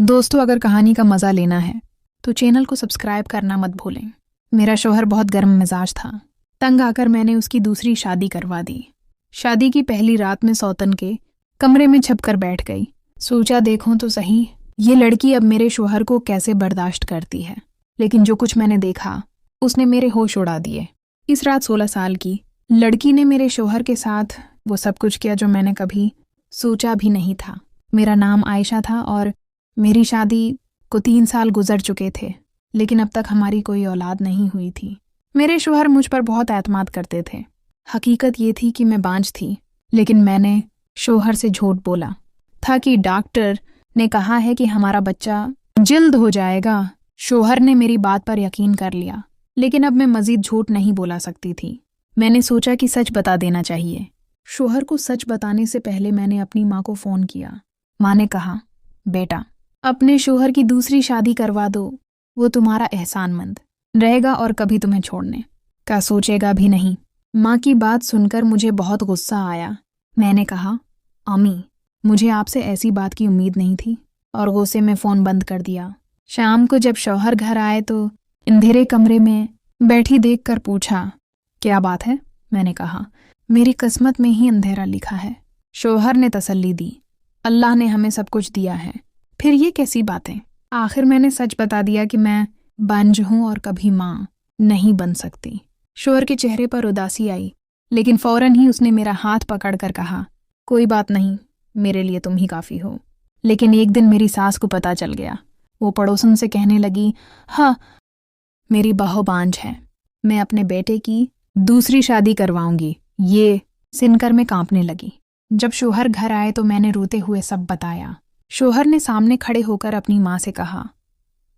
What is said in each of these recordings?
दोस्तों, अगर कहानी का मज़ा लेना है तो चैनल को सब्सक्राइब करना मत भूलें। मेरा शौहर बहुत गर्म मिजाज था। तंग आकर मैंने उसकी दूसरी शादी करवा दी। शादी की पहली रात में सौतन के कमरे में छपकर बैठ गई। सोचा देखूं तो सही ये लड़की अब मेरे शौहर को कैसे बर्दाश्त करती है। लेकिन जो कुछ मैंने देखा उसने मेरे होश उड़ा दिए। इस रात 16 साल की लड़की ने मेरे शौहर के साथ वो सब कुछ किया जो मैंने कभी सोचा भी नहीं था। मेरा नाम आयशा था और मेरी शादी को 3 साल गुजर चुके थे, लेकिन अब तक हमारी कोई औलाद नहीं हुई थी। मेरे शौहर मुझ पर बहुत एतमाद करते थे। हकीकत ये थी कि मैं बांझ थी, लेकिन मैंने शौहर से झूठ बोला था कि डॉक्टर ने कहा है कि हमारा बच्चा जल्द हो जाएगा। शौहर ने मेरी बात पर यकीन कर लिया, लेकिन अब मैं मजीद झूठ नहीं बोला सकती थी। मैंने सोचा कि सच बता देना चाहिए। शौहर को सच बताने से पहले मैंने अपनी माँ को फ़ोन किया। माँ ने कहा, बेटा अपने शौहर की दूसरी शादी करवा दो, वो तुम्हारा एहसानमंद रहेगा और कभी तुम्हें छोड़ने का सोचेगा भी नहीं। माँ की बात सुनकर मुझे बहुत गुस्सा आया। मैंने कहा, अम्मी मुझे आपसे ऐसी बात की उम्मीद नहीं थी, और गुस्से में फ़ोन बंद कर दिया। शाम को जब शौहर घर आए तो अंधेरे कमरे में बैठी देखकर पूछा, क्या बात है? मैंने कहा, मेरी किस्मत में ही अंधेरा लिखा है। शौहर ने तसल्ली दी, अल्लाह ने हमें सब कुछ दिया है, फिर ये कैसी बातें? आखिर मैंने सच बता दिया कि मैं बांझ हूं और कभी माँ नहीं बन सकती। शौहर के चेहरे पर उदासी आई, लेकिन फौरन ही उसने मेरा हाथ पकड़कर कहा, कोई बात नहीं, मेरे लिए तुम ही काफ़ी हो। लेकिन एक दिन मेरी सास को पता चल गया। वो पड़ोसन से कहने लगी, हाँ मेरी बहू बांझ है, मैं अपने बेटे की दूसरी शादी करवाऊंगी। ये सुनकर मैं कांपने लगी। जब शौहर घर आए तो मैंने रोते हुए सब बताया। शौहर ने सामने खड़े होकर अपनी माँ से कहा,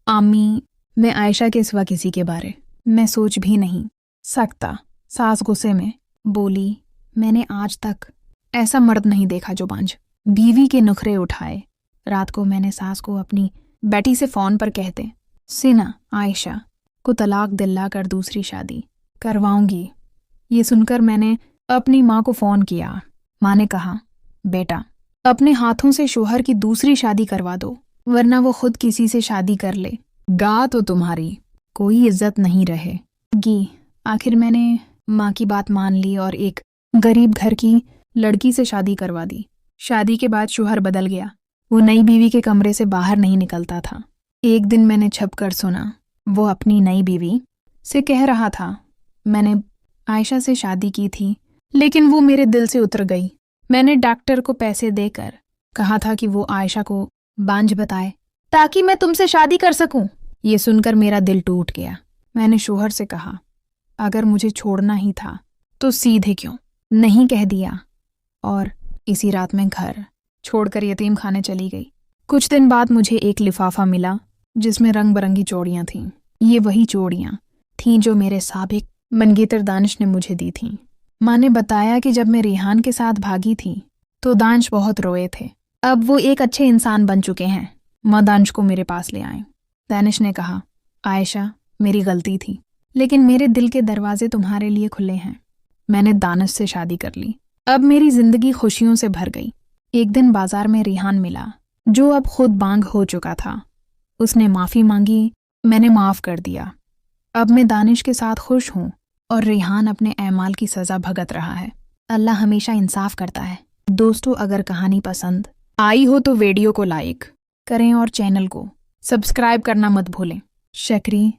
आम्मी मैं आयशा के सिवा किसी के बारे मैं सोच भी नहीं सकता। सास गुस्से में बोली, मैंने आज तक ऐसा मर्द नहीं देखा जो बांझ बीवी के नखरे उठाए। रात को मैंने सास को अपनी बेटी से फ़ोन पर कहते सिना आयशा को तलाक दिलाकर दूसरी शादी करवाऊंगी। ये सुनकर मैंने अपनी माँ को फ़ोन किया। माँ ने कहा, बेटा अपने हाथों से शौहर की दूसरी शादी करवा दो, वरना वो खुद किसी से शादी कर ले गा तो तुम्हारी कोई इज्जत नहीं रहेगी। आखिर मैंने माँ की बात मान ली और एक गरीब घर की लड़की से शादी करवा दी। शादी के बाद शौहर बदल गया। वो नई बीवी के कमरे से बाहर नहीं निकलता था। एक दिन मैंने छपकर सुना, वो अपनी नई बीवी से कह रहा था, मैंने आयशा से शादी की थी, लेकिन वो मेरे दिल से उतर गई। मैंने डॉक्टर को पैसे देकर कहा था कि वो आयशा को बांझ बताए ताकि मैं तुमसे शादी कर सकूं। ये सुनकर मेरा दिल टूट गया। मैंने शौहर से कहा, अगर मुझे छोड़ना ही था तो सीधे क्यों नहीं कह दिया। और इसी रात मैं घर छोड़कर यतीम खाने चली गई। कुछ दिन बाद मुझे एक लिफाफा मिला जिसमें रंग बिरंगी चूड़ियाँ थीं। ये वही चूड़ियाँ थीं जो मेरे साबिक मंगेतर दानिश ने मुझे दी थीं। माँ ने बताया कि जब मैं रिहान के साथ भागी थी तो दानिश बहुत रोए थे। अब वो एक अच्छे इंसान बन चुके हैं। माँ दानिश को मेरे पास ले आए। दानिश ने कहा, आयशा मेरी गलती थी, लेकिन मेरे दिल के दरवाजे तुम्हारे लिए खुले हैं। मैंने दानिश से शादी कर ली। अब मेरी जिंदगी खुशियों से भर गई। एक दिन बाजार में रिहान मिला, जो अब खुद बांग हो चुका था। उसने माफ़ी मांगी, मैंने माफ़ कर दिया। अब मैं दानिश के साथ खुश हूँ और रिहान अपने ऐमाल की सज़ा भुगत रहा है। अल्लाह हमेशा इंसाफ करता है। दोस्तों, अगर कहानी पसंद आई हो तो वीडियो को लाइक करें और चैनल को सब्सक्राइब करना मत भूलें। शकरी।